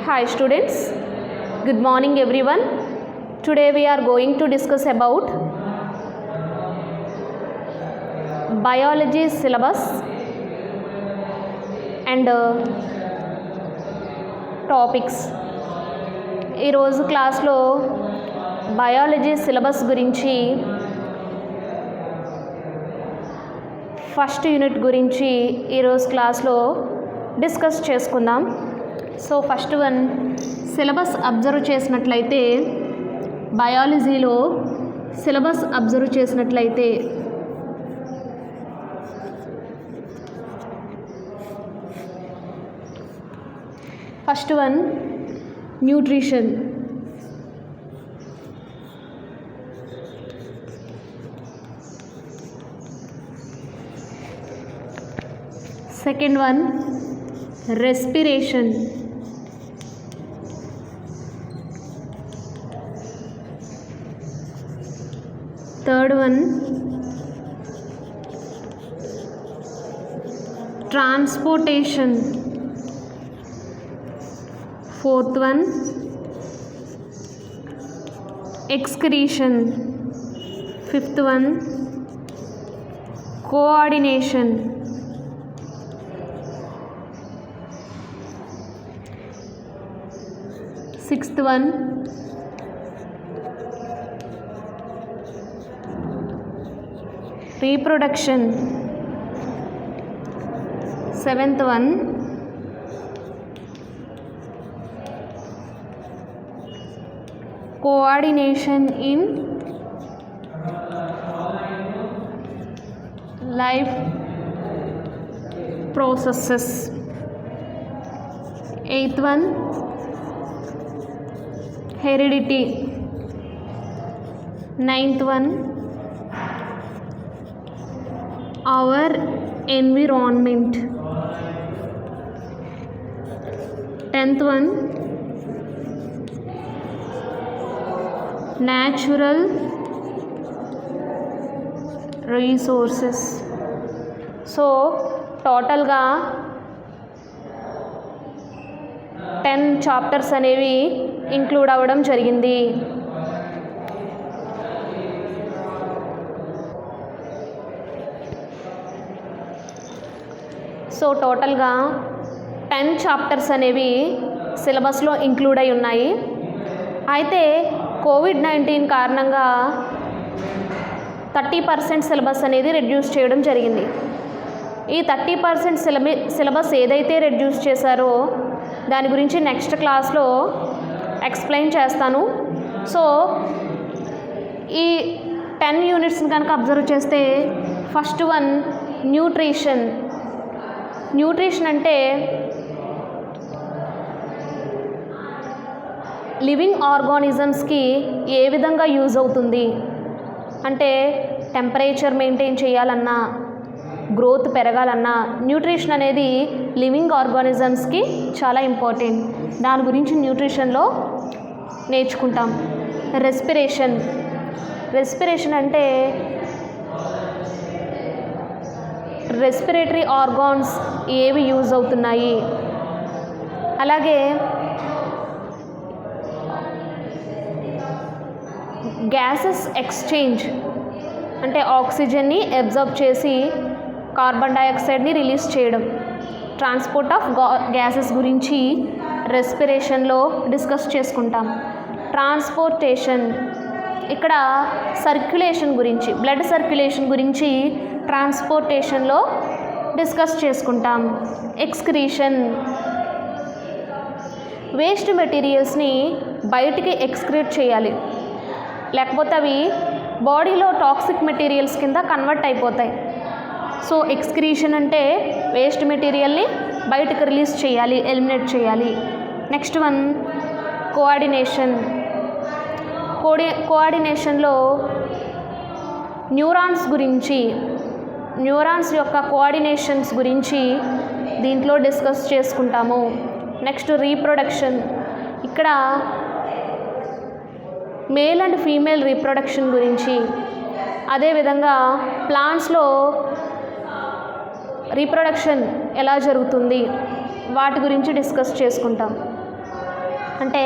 Hi students, good morning everyone. Today we are going to discuss about biology syllabus and topics. ఈరోజు క్లాస్లో biology syllabus గురించి first unit గురించి ఈరోజు క్లాస్లో discuss చేసుకుందాం. So first one syllabus observe చేసినట్లయితే బయాలజీలో syllabus observe చేసినట్లయితే first one nutrition, second one respiration, third one transportation, fourth one excretion, fifth one coordination, sixth one reproduction, seventh one coordination in life processes, eighth one heredity, ninth one our environment, 10th one natural resources. So టోటల్గా 10 chapters అనేవి include అవ్వడం జరిగింది. So టోటల్గా 10 chapters అనేవి సిలబస్లో include అయి ఉన్నాయి. అయితే కోవిడ్-19 కారణంగా 30% సిలబస్ అనేది రెడ్యూస్ చేయడం జరిగింది. ఈ 30% సిలబస్ ఏదైతే రెడ్యూస్ చేశారో దాని గురించి నెక్స్ట్ క్లాస్లో ఎక్స్ప్లెయిన్ చేస్తాను. సో ఈ 10 యూనిట్స్ని కనుక అబ్జర్వ్ చేస్తే ఫస్ట్ వన్ న్యూట్రిషన్. న్యూట్రిషన్ అంటే లివింగ్ ఆర్గానిజమ్స్కి ఏ విధంగా యూజ్ అవుతుంది అంటే టెంపరేచర్ మెయింటైన్ చేయాలన్నా, గ్రోత్ పెరగాలన్నా న్యూట్రిషన్ అనేది లివింగ్ ఆర్గానిజమ్స్కి చాలా ఇంపార్టెంట్. దాని గురించి న్యూట్రిషన్లో నేర్చుకుంటాం. రెస్పిరేషన్. రెస్పిరేషన్ అంటే రెస్పిరేటరీ ఆర్గాన్స్ ఏవి యూజ్ అవుతున్నాయి, అలాగే గ్యాసెస్ ఎక్స్చేంజ్ అంటే ఆక్సిజన్ని అబ్జర్బ్ చేసి కార్బన్ డైఆక్సైడ్ని రిలీజ్ చేయడం. ట్రాన్స్పోర్ట్ ఆఫ్ గ్యాసెస్ గురించి రెస్పిరేషన్లో డిస్కస్ చేసుకుంటాం. ట్రాన్స్పోర్టేషన్, ఇక్కడ సర్క్యులేషన్ గురించి, బ్లడ్ సర్క్యులేషన్ గురించి ట్రాన్స్పోర్టేషన్లో డిస్కస్ చేసుకుంటాం. ఎక్స్క్రీషన్, వేస్ట్ మెటీరియల్స్ని బయటికి ఎక్స్క్రీట్ చేయాలి, లేకపోతే అవి బాడీలో టాక్సిక్ మెటీరియల్స్ కింద కన్వర్ట్ అయిపోతాయి. సో ఎక్స్క్రీషన్ అంటే వేస్ట్ మెటీరియల్ని బయటకు రిలీజ్ చేయాలి, ఎలిమినేట్ చేయాలి. Next one coordination. కోఆర్డినేషన్లో న్యూరాన్స్ గురించి, న్యూరాన్స్ యొక్క కోఆర్డినేషన్స్ గురించి దీంట్లో డిస్కస్ చేసుకుంటాము. Next reproduction. ఇక్కడ మేల్ అండ్ ఫీమేల్ రీప్రొడక్షన్ గురించి, అదేవిధంగా ప్లాంట్స్లో రీప్రొడక్షన్ ఎలా జరుగుతుంది వాటి గురించి డిస్కస్ చేసుకుంటాం. అంటే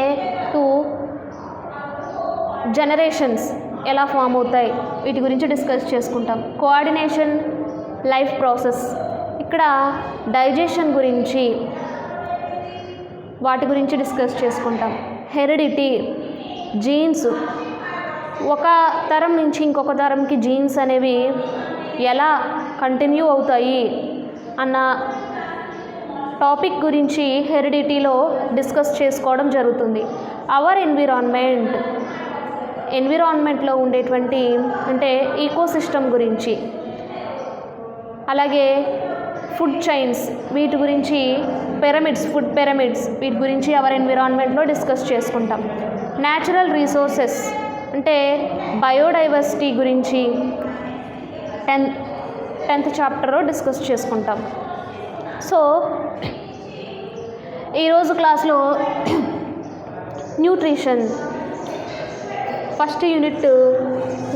2 జనరేషన్స్ ఎలా ఫామ్ అవుతాయి వీటి గురించి డిస్కస్ చేసుకుంటాం. కోఆర్డినేషన్, లైఫ్ ప్రాసెస్, ఇక్కడ డైజెషన్ గురించి వాటి గురించి డిస్కస్ చేసుకుంటాం. హెరిడిటీ, జీన్స్, ఒక తరం నుంచి ఇంకొక తరంకి జీన్స్ అనేవి ఎలా కంటిన్యూ అవుతాయి అన్న టాపిక్ గురించి హెరిడిటీలో డిస్కస్ చేసుకోవడం జరుగుతుంది. అవర్ ఎన్విరాన్మెంట్లో ఉండేటువంటి అంటే ఈకోసిస్టమ్ గురించి, అలాగే ఫుడ్ చైన్స్ వీటి గురించి, ఫుడ్ పిరమిడ్స్ వీటి గురించి అవర్ ఎన్విరాన్మెంట్లో డిస్కస్ చేసుకుంటాం. న్యాచురల్ రిసోర్సెస్ అంటే బయోడైవర్సిటీ గురించి 10th చాప్టర్లో డిస్కస్ చేసుకుంటాం. సో ఈరోజు క్లాస్లో న్యూట్రిషన్ ఫస్ట్ యూనిట్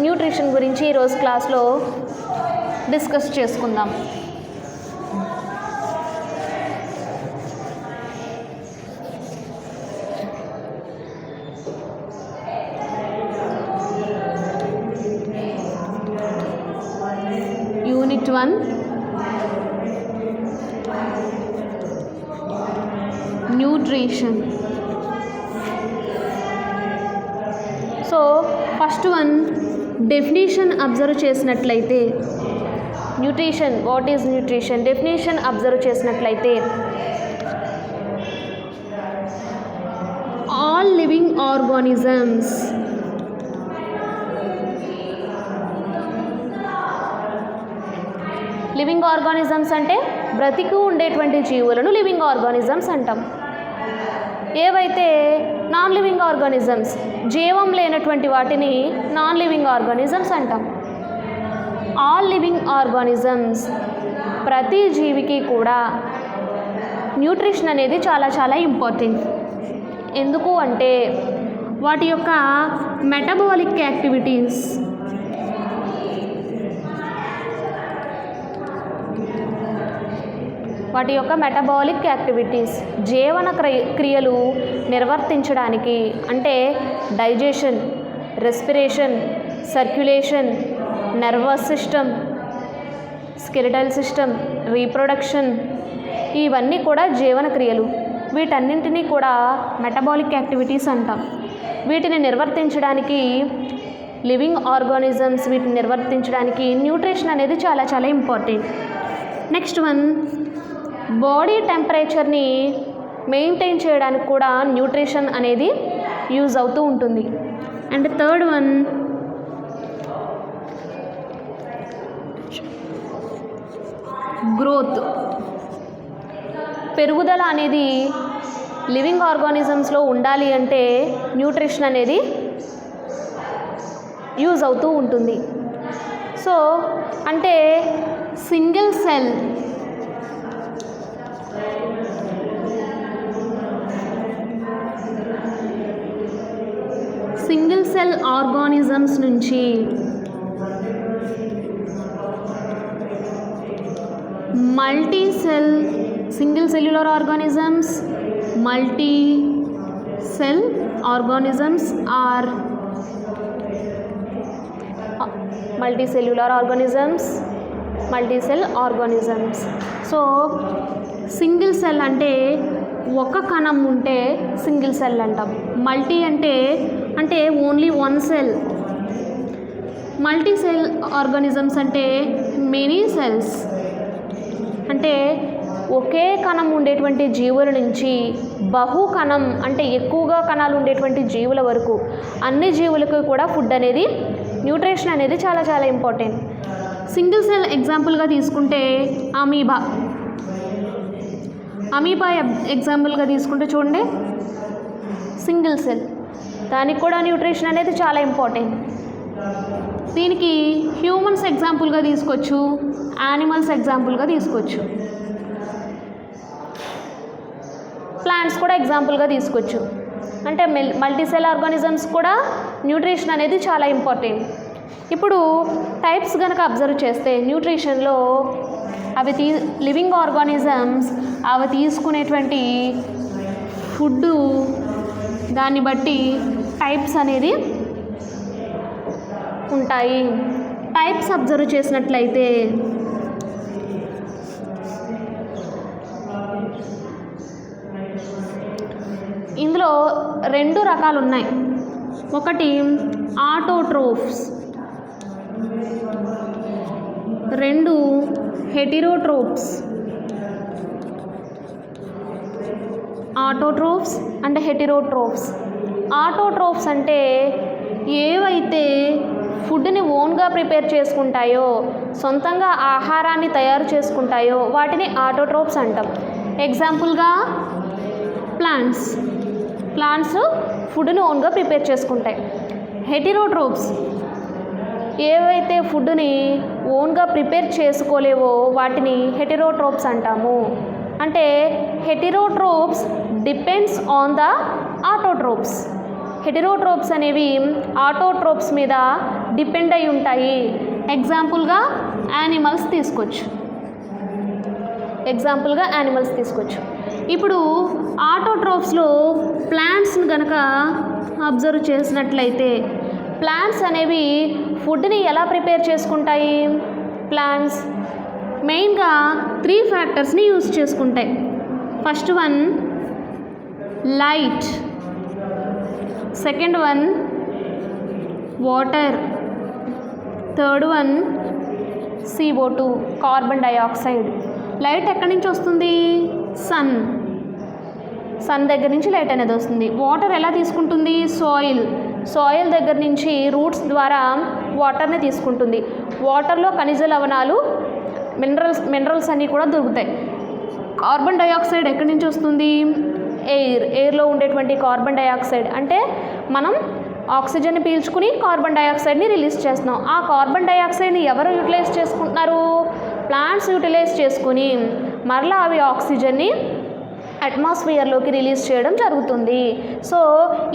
న్యూట్రిషన్ గురించి ఈరోజు క్లాస్లో డిస్కస్ చేసుకుందాం. Unit 1 nutrition. So first one definition observe చేసినట్లయితే nutrition, what is nutrition definition observe చేసినట్లయితే all living organisms living organisms అంటే బ్రతికి ఉండేటువంటి జీవులను లివింగ్ ఆర్గానిజమ్స్ అంటాం. ఏవైతే నాన్ లివింగ్ ఆర్గానిజమ్స్ జీవం లేనటువంటి వాటిని నాన్ లివింగ్ ఆర్గానిజమ్స్ అంటాం. ఆల్ లివింగ్ ఆర్గానిజమ్స్ ప్రతి జీవికి కూడా న్యూట్రిషన్ అనేది చాలా చాలా ఇంపార్టెంట్. ఎందుకు అంటే వాటి యొక్క మెటబాలిక్ యాక్టివిటీస్ జీవన క్రియలు నిర్వర్తించడానికి అంటే digestion, respiration, circulation, nervous system, skeletal system, reproduction ఇవన్నీ కూడా జీవన క్రియలు. వీటన్నింటినీ కూడా మెటబాలిక్ యాక్టివిటీస్ అంటాం. వీటిని నిర్వర్తించడానికి లివింగ్ ఆర్గానిజమ్స్ వీటిని నిర్వర్తించడానికి న్యూట్రిషన్ అనేది చాలా చాలా ఇంపార్టెంట్. నెక్స్ట్ వన్ బాడీ టెంపరేచర్ని మెయింటైన్ చేయడానికి కూడా న్యూట్రిషన్ అనేది యూజ్ అవుతూ ఉంటుంది. అండ్ థర్డ్ వన్ గ్రోత్, పెరుగుదల అనేది లివింగ్ ఆర్గానిజమ్స్లో ఉండాలి అంటే న్యూట్రిషన్ అనేది యూజ్ అవుతూ ఉంటుంది. సో అంటే సింగిల్ సెల్ ఆర్గానిజమ్స్ నుంచి single cellular organisms, multi cell organisms or multicellular organisms, multicell organisms. So single cell అంటే ఒక కణం ఉంటే సింగిల్ సెల్ అంటాం. మల్టీ అంటే only one cell. Multi cell organisms అంటే మెనీ సెల్స్, అంటే ఒకే కణం ఉండేటువంటి జీవుల నుంచి బహు కణం అంటే ఎక్కువగా కణాలు ఉండేటువంటి జీవుల వరకు అన్ని జీవులకు కూడా ఫుడ్ అనేది న్యూట్రిషన్ అనేది చాలా చాలా ఇంపార్టెంట్. సింగిల్ సెల్ ఎగ్జాంపుల్గా తీసుకుంటే అమీబా ఎగ్జాంపుల్గా తీసుకుంటే చూడండి, సింగిల్ సెల్, దానికి కూడా న్యూట్రిషన్ అనేది చాలా ఇంపార్టెంట్. దీనికి హ్యూమన్స్ ఎగ్జాంపుల్గా తీసుకోవచ్చు, యానిమల్స్ ఎగ్జాంపుల్గా తీసుకోవచ్చు, ప్లాంట్స్ కూడా ఎగ్జాంపుల్గా తీసుకోవచ్చు. అంటే మల్టీసెల్ ఆర్గానిజమ్స్ కూడా న్యూట్రిషన్ అనేది చాలా ఇంపార్టెంట్. ఇప్పుడు టైప్స్ కనుక అబ్జర్వ్ చేస్తే న్యూట్రిషన్లో లివింగ్ ఆర్గానిజమ్స్ అవి తీసుకునేటువంటి ఫుడ్ దాన్ని బట్టి టైప్స్ అనేది ఉంటాయి. టైప్స్ అబ్జర్వ్ చేసినట్లయితే ఇందులో 2 రకాలు ఉన్నాయి. ఒకటి autotrophs, 2 heterotrophs. Autotrophs and heterotrophs. Autotrophs అంటే ఏవైతే ఫుడ్ని ఓన్గా ప్రిపేర్ చేసుకుంటాయో, సొంతంగా ఆహారాన్ని తయారు చేసుకుంటాయో వాటిని ఆటోట్రోప్స్ అంటాం. ఎగ్జాంపుల్గా ప్లాంట్స్ ఫుడ్ని ఓన్గా ప్రిపేర్ చేసుకుంటాయి. హెటిరోట్రోప్స్ ఏవైతే ఫుడ్ని ఓన్గా ప్రిపేర్ చేసుకోలేవో వాటిని హెటిరోట్రోప్స్ అంటాము. అంటే heterotrophs depends on the autotrophs. Heterotrophs అనేవి ఆటోట్రోప్స్ మీద డిపెండ్ అయి ఉంటాయి. ఎగ్జాంపుల్గా యానిమల్స్ తీసుకోవచ్చు. ఇప్పుడు ఆటోట్రోప్స్లో ప్లాంట్స్ని కనుక అబ్జర్వ్ చేసినట్లయితే ప్లాంట్స్ అనేవి ఫుడ్ని ఎలా ప్రిపేర్ చేసుకుంటాయి? ప్లాంట్స్ మెయిన్గా 3 ఫ్యాక్టర్స్ని యూజ్ చేసుకుంటాయి. First one light, second one water, third one CO2 carbon dioxide. Light ఎక్కడి నుంచి వస్తుంది? సన్ దగ్గర నుంచి లైట్ అనేది వస్తుంది. వాటర్ ఎలా తీసుకుంటుంది? సాయిల్ దగ్గర నుంచి రూట్స్ ద్వారా వాటర్ని తీసుకుంటుంది. వాటర్లో ఖనిజ లవణాలు, మినరల్స్ అన్నీ కూడా దొరుకుతాయి. కార్బన్ డైఆక్సైడ్ ఎక్కడి నుంచి వస్తుంది? ఎయిర్లో ఉండేటువంటి కార్బన్ డైఆక్సైడ్. అంటే మనం ఆక్సిజన్ని పీల్చుకుని కార్బన్ డైఆక్సైడ్ని రిలీజ్ చేస్తున్నాం. ఆ కార్బన్ డైఆక్సైడ్ని ఎవరు యూటిలైజ్ చేసుకుంటున్నారు? ప్లాంట్స్ యూటిలైజ్ చేసుకుని మరలా అవి ఆక్సిజన్ని అట్మాస్ఫియర్లోకి రిలీజ్ చేయడం జరుగుతుంది. సో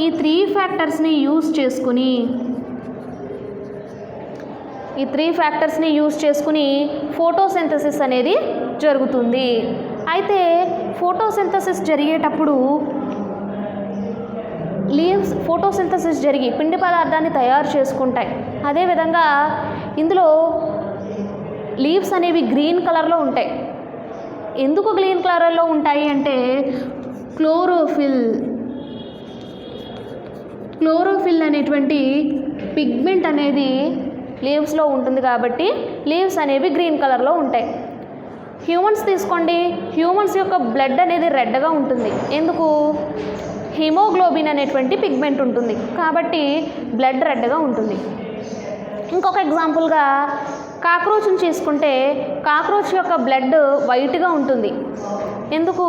ఈ 3 ఫ్యాక్టర్స్ని యూజ్ చేసుకుని ఫోటోసింథసిస్ అనేది జరుగుతుంది. అయితే ఫోటోసింథసిస్ జరిగేటప్పుడు లీవ్స్ ఫోటోసింథసిస్ జరిగి పిండి పదార్థాన్ని తయారు చేసుకుంటాయి. అదేవిధంగా ఇందులో లీవ్స్ అనేవి గ్రీన్ కలర్లో ఉంటాయి. ఎందుకు గ్రీన్ కలర్లో ఉంటాయి అంటే క్లోరోఫిల్ అనేటువంటి పిగ్మెంట్ అనేది లీవ్స్లో ఉంటుంది కాబట్టి లీవ్స్ అనేవి గ్రీన్ కలర్లో ఉంటాయి. హ్యూమన్స్ తీసుకోండి. హ్యూమన్స్ యొక్క బ్లడ్ అనేది రెడ్గా ఉంటుంది. ఎందుకు? హిమోగ్లోబిన్ అనేటువంటి పిగ్మెంట్ ఉంటుంది కాబట్టి బ్లడ్ రెడ్గా ఉంటుంది. ఇంకొక ఎగ్జాంపుల్గా కాక్రోచ్ని తీసుకుంటే కాక్రోచ్ యొక్క బ్లడ్ వైట్గా ఉంటుంది. ఎందుకు?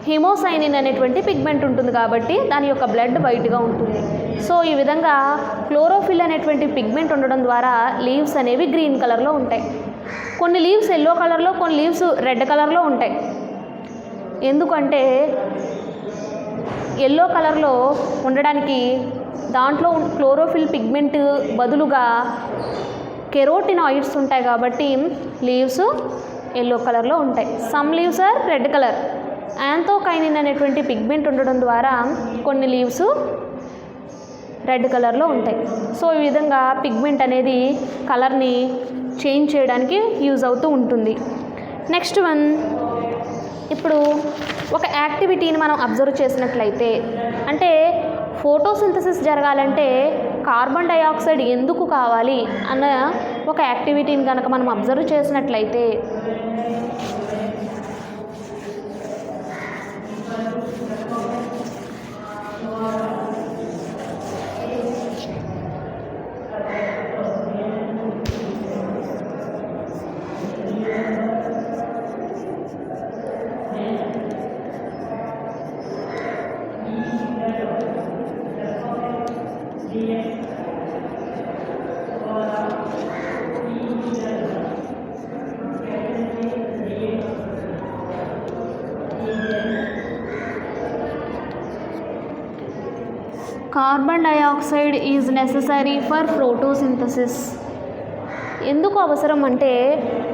హిమోసైనిన్ అనేటువంటి పిగ్మెంట్ ఉంటుంది కాబట్టి దాని యొక్క బ్లడ్ వైట్గా ఉంటుంది. సో ఈ విధంగా క్లోరోఫిల్ అనేటువంటి పిగ్మెంట్ ఉండడం ద్వారా లీవ్స్ అనేవి గ్రీన్ కలర్లో ఉంటాయి. కొన్ని లీవ్స్ ఎల్లో కలర్లో, కొన్ని లీవ్స్ రెడ్ కలర్లో ఉంటాయి. ఎందుకంటే ఎల్లో కలర్లో ఉండడానికి దాంట్లో క్లోరోఫిల్ పిగ్మెంట్ బదులుగా కెరోటినాయిడ్స్ ఉంటాయి కాబట్టి లీవ్స్ ఎల్లో కలర్లో ఉంటాయి. Some leaves are red colour. Anthocyanin అనేటువంటి పిగ్మెంట్ ఉండడం ద్వారా కొన్ని లీవ్స్ రెడ్ కలర్లో ఉంటాయి. సో ఈ విధంగా పిగ్మెంట్ అనేది కలర్ని చేంజ్ చేయడానికి యూజ్ అవుతూ ఉంటుంది. నెక్స్ట్ వన్, ఇప్పుడు ఒక యాక్టివిటీని మనం అబ్జర్వ్ చేసినట్లయితే, అంటే ఫోటోసింథసిస్ జరగాలంటే కార్బన్ డైఆక్సైడ్ ఎందుకు కావాలి అన్న ఒక యాక్టివిటీని కనుక మనం అబ్జర్వ్ చేసినట్లయితే carbon dioxide is necessary for photosynthesis. ఎందుకు అవసరం అంటే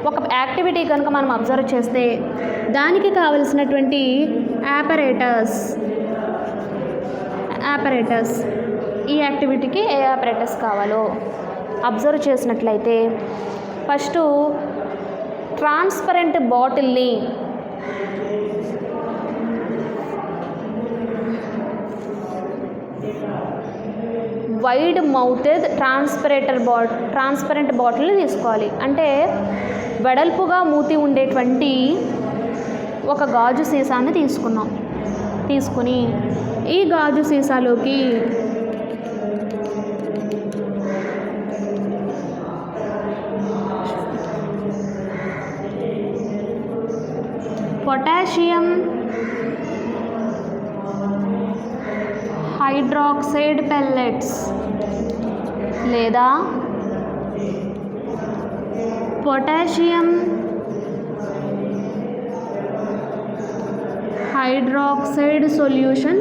ఒక యాక్టివిటీ కనుక మనం అబ్జర్వ్ చేస్తే దానికి కావలసినటువంటి apparatus. ఈ యాక్టివిటీకి ఏ apparatus కావాలో అబ్జర్వ్ చేసినట్లయితే ఫస్ట్ ట్రాన్స్పరెంట్ బాటిల్ని వైడ్ మౌతెడ్ ట్రాన్స్పరెంట్ బాటిల్ని తీసుకోవాలి. అంటే వెడల్పుగా మూతి ఉండేటువంటి ఒక గాజు సీసాన్ని తీసుకుని ఈ గాజు సీసాలోకి పొటాషియం హైడ్రాక్సైడ్ పెల్లెట్స్ లేదా పొటాషియం హైడ్రాక్సైడ్ సొల్యూషన్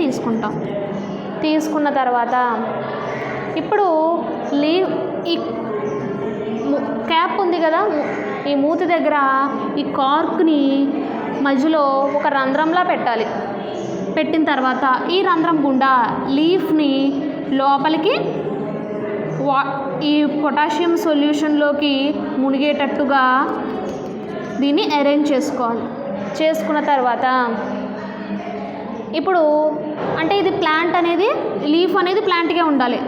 తీసుకుంటాం. తీసుకున్న తర్వాత ఇప్పుడు ఈ క్యాప్ ఉంది కదా, ఈ మూతి దగ్గర ఈ కార్క్ని మధ్యలో ఒక రంధ్రంలా పెట్టాలి. పెట్టిన తర్వాత ఈ రంధ్రం గుండా లీఫ్ని లోపలికి ఈ పొటాషియం సొల్యూషన్లోకి మునిగేటట్టుగా దీన్ని అరేంజ్ చేసుకోవాలి. చేసుకున్న తర్వాత ఇప్పుడు అంటే ఇది ప్లాంట్ అనేది లీఫ్ అనేది ప్లాంట్గా ఉండాలి.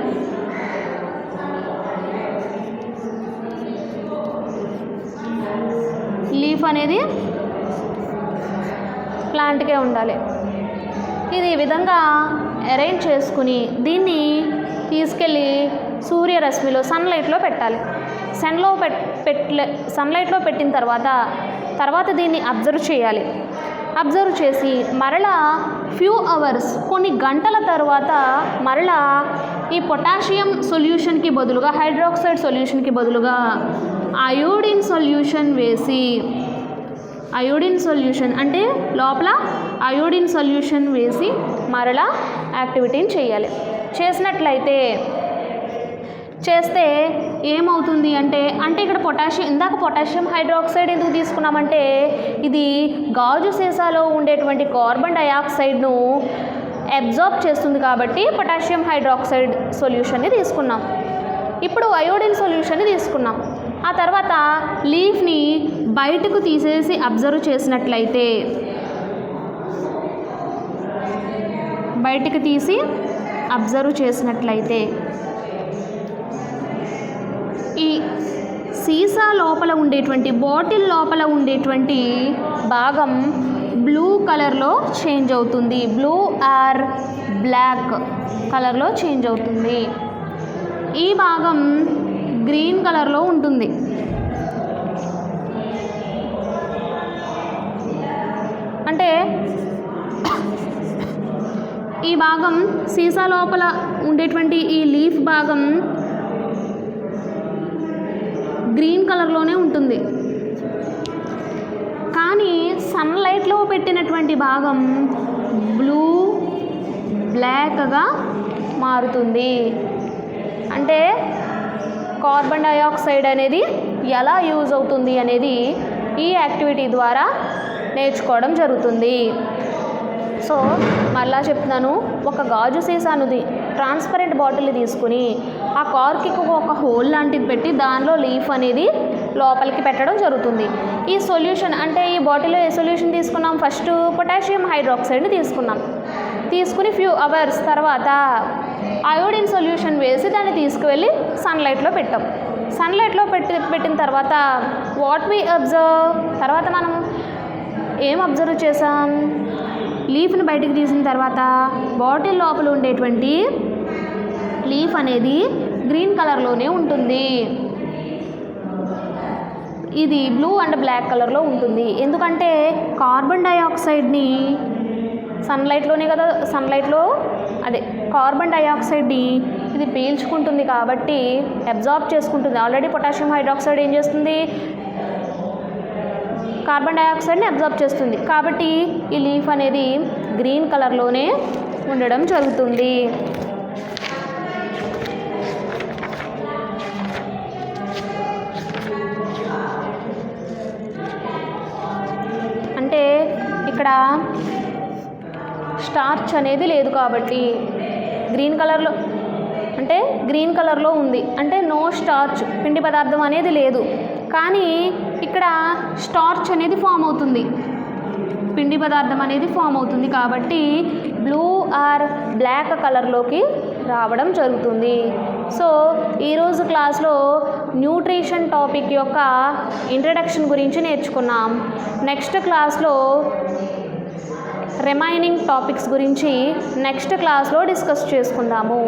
లీఫ్ అనేది ప్లాంట్కే ఉండాలి. ఇది ఈ విధంగా అరేంజ్ చేసుకుని దీన్ని తీసుకెళ్ళి సూర్యరశ్మిలో సన్లైట్లో పెట్టాలి. సన్లైట్లో పెట్టిన తర్వాత దీన్ని అబ్జర్వ్ చేయాలి. అబ్జర్వ్ చేసి మరలా ఫ్యూ అవర్స్ కొన్ని గంటల తర్వాత మరలా ఈ పొటాషియం సొల్యూషన్కి బదులుగా హైడ్రాక్సైడ్ సొల్యూషన్కి బదులుగా అయోడిన్ సొల్యూషన్ వేసి అయోడిన్ సొల్యూషన్ అంటే లోపల అయోడిన్ సొల్యూషన్ వేసి మరలా యాక్టివిటీని చేయాలి. చేస్తే ఏమవుతుంది అంటే ఇక్కడ ఇందాక పొటాషియం హైడ్రాక్సైడ్ ఎందుకు తీసుకున్నామంటే ఇది గాజు సీసాలో ఉండేటువంటి కార్బన్ డయాక్సైడ్ను అబ్జార్బ్ చేస్తుంది కాబట్టి పొటాషియం హైడ్రాక్సైడ్ సొల్యూషన్ని తీసుకున్నాం. ఇప్పుడు అయోడిన్ సొల్యూషన్ని తీసుకున్నాం. ఆ తర్వాత లీఫ్ని బయటకు తీసేసి అబ్జర్వ్ చేసినట్లయితే ఈ సీసా లోపల ఉండేటువంటి బాటిల్ లోపల ఉండేటువంటి భాగం బ్లూ కలర్లో చేంజ్ అవుతుంది. బ్లూ ఆర్ బ్లాక్ కలర్లో చేంజ్ అవుతుంది. ఈ భాగం గ్రీన్ కలర్లో ఉంటుంది. అంటే ఈ భాగం సీసా లోపల ఉండేటువంటి ఈ లీఫ్ భాగం గ్రీన్ కలర్లోనే ఉంటుంది. కానీ సన్లైట్లో పెట్టినటువంటి భాగం బ్లాక్గా మారుతుంది. అంటే కార్బన్ డయాక్సైడ్ అనేది ఎలా యూజ్ అవుతుంది అనేది ఈ యాక్టివిటీ ద్వారా నేర్చుకోవడం జరుగుతుంది. సో మళ్ళా చెప్తున్నాను, ఒక గాజు సీసానుది ట్రాన్స్పరెంట్ బాటిల్ని తీసుకుని ఆ కార్కి ఒక హోల్ లాంటిది పెట్టి దానిలో లీఫ్ అనేది లోపలికి పెట్టడం జరుగుతుంది. ఈ సొల్యూషన్ అంటే ఈ బాటిల్లో ఏ సొల్యూషన్ తీసుకున్నాం? ఫస్ట్ పొటాషియం హైడ్రాక్సైడ్ని తీసుకుని ఫ్యూ అవర్స్ తర్వాత అయోడిన్ సొల్యూషన్ వేసి దాన్ని తీసుకువెళ్ళి సన్లైట్లో పెట్టాం. సన్లైట్లో పెట్టిన తర్వాత వాట్ వి అబ్జర్వ్, తర్వాత మనం ఏం అబ్జర్వ్ చేసాం? లీఫ్ని బయటికి తీసిన తర్వాత బాటిల్ లోపల ఉండేటువంటి లీఫ్ అనేది గ్రీన్ కలర్లోనే ఉంటుంది. ఇది బ్లూ అండ్ బ్లాక్ కలర్లో ఉంటుంది. ఎందుకంటే కార్బన్ డయాక్సైడ్ని కార్బన్ డయాక్సైడ్ని ఇది పీల్చుకుంటుంది కాబట్టి అబ్జార్బ్ చేసుకుంటుంది. ఆల్రెడీ పొటాషియం హైడ్రాక్సైడ్ ఏం చేస్తుంది? కార్బన్ డయాక్సైడ్ని అబ్జార్బ్ చేస్తుంది. కాబట్టి ఈ లీఫ్ అనేది గ్రీన్ కలర్లోనే ఉండడం జరుగుతుంది. అంటే ఇక్కడ స్టార్చ్ అనేది లేదు కాబట్టి గ్రీన్ కలర్లో ఉంది అంటే నో స్టార్చ్, పిండి పదార్థం అనేది లేదు. కానీ ఇక్కడ స్టార్చ్ అనేది ఫామ్ అవుతుంది, పిండి పదార్థం అనేది ఫామ్ అవుతుంది కాబట్టి బ్లూ ఆర్ బ్లాక్ కలర్లోకి రావడం జరుగుతుంది. సో ఈరోజు క్లాస్లో న్యూట్రిషన్ టాపిక్ యొక్క ఇంట్రడక్షన్ గురించి నేర్చుకున్నాం. నెక్స్ట్ క్లాస్లో రిమైనింగ్ టాపిక్స్ గురించి నెక్స్ట్ క్లాస్లో డిస్కస్ చేసుకుందాము.